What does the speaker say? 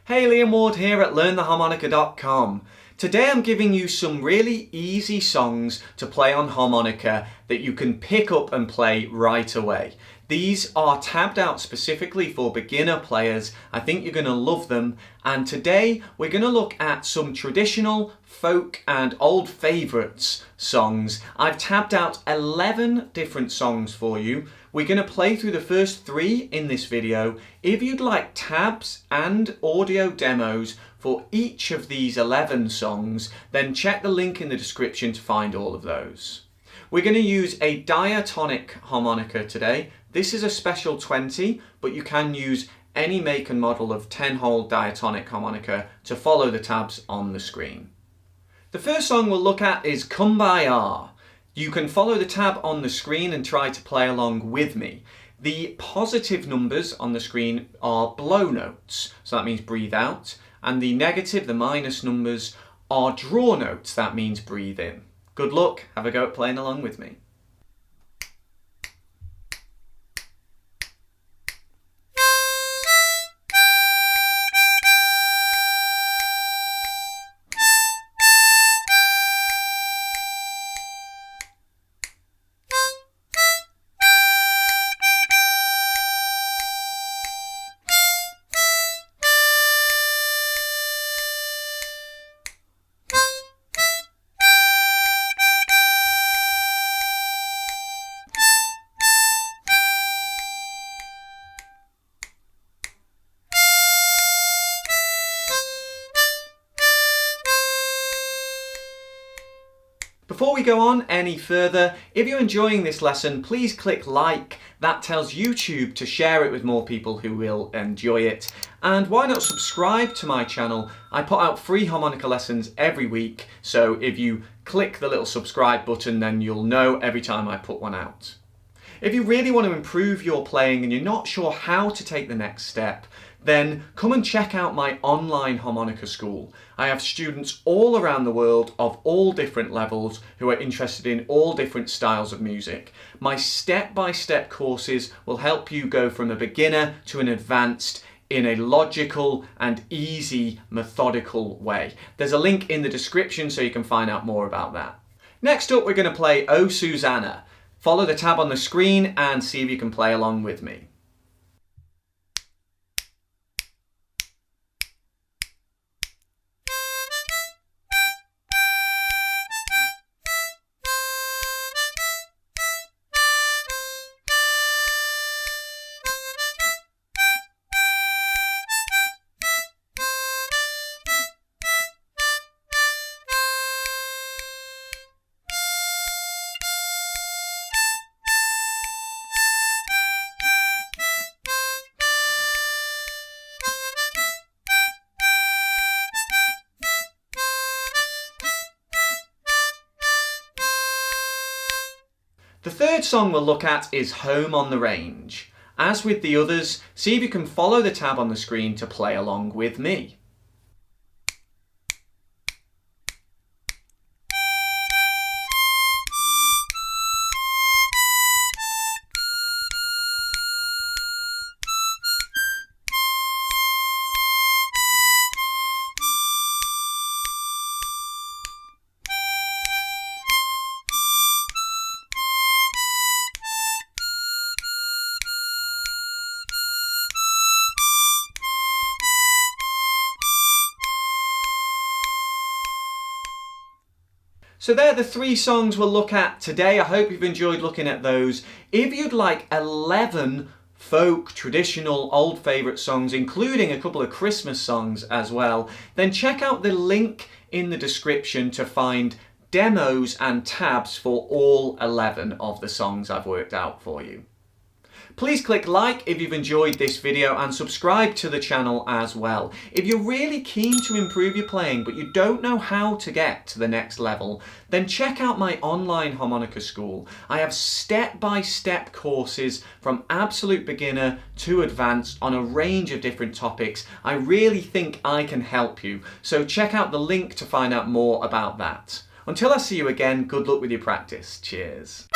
Hey, Liam Ward here at LearnTheHarmonica.com. Today I'm giving you some really easy songs to play on harmonica that you can pick up and play right away. These are tabbed out specifically for beginner players. I think you're going to love them. And today we're going to look at some traditional, folk and old favourites songs. I've tabbed out 11 different songs for you. We're going to play through the first 3 in this video. If you'd like tabs and audio demos for each of these 11 songs, then check the link in the description to find all of those. We're going to use a diatonic harmonica today. This is a special 20, but you can use any make and model of 10-hole diatonic harmonica to follow the tabs on the screen. The first song we'll look at is Kumbaya. You can follow the tab on the screen and try to play along with me. The positive numbers on the screen are blow notes, so that means breathe out, and the negative, the minus numbers, are draw notes, that means breathe in. Good luck, have a go at playing along with me. Before we go on any further, if you're enjoying this lesson, please click like. That tells YouTube to share it with more people who will enjoy it. And why not subscribe to my channel? I put out free harmonica lessons every week, so if you click the little subscribe button, then you'll know every time I put one out. If you really want to improve your playing and you're not sure how to take the next step, then come and check out my online harmonica school. I have students all around the world of all different levels who are interested in all different styles of music. My step-by-step courses will help you go from a beginner to an advanced in a logical and easy, methodical way. There's a link in the description so you can find out more about that. Next up, we're going to play Oh Susanna. Follow the tab on the screen and see if you can play along with me. The third song we'll look at is Home on the Range. As with the others, see if you can follow the tab on the screen to play along with me. So they're the 3 songs we'll look at today. I hope you've enjoyed looking at those. If you'd like 11 folk, traditional, old favourite songs, including a couple of Christmas songs as well, then check out the link in the description to find demos and tabs for all 11 of the songs I've worked out for you. Please click like if you've enjoyed this video and subscribe to the channel as well. If you're really keen to improve your playing but you don't know how to get to the next level, then check out my online harmonica school. I have step-by-step courses from absolute beginner to advanced on a range of different topics. I really think I can help you, so check out the link to find out more about that. Until I see you again, good luck with your practice. Cheers.